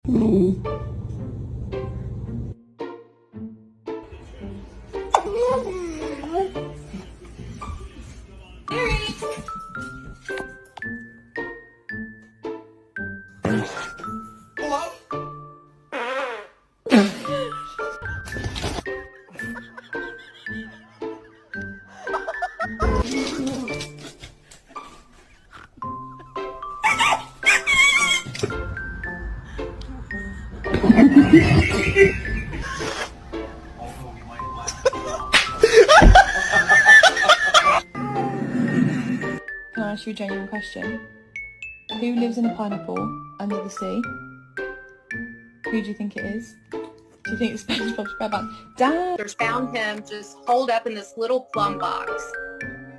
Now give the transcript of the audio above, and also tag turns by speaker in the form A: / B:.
A: Mm.
B: Can I ask you a genuine question? Who lives in a pineapple under the sea? Who do you think it is? Do you think it's SpongeBob SquarePants? Damn!
C: Found him just holed up in this little plum box.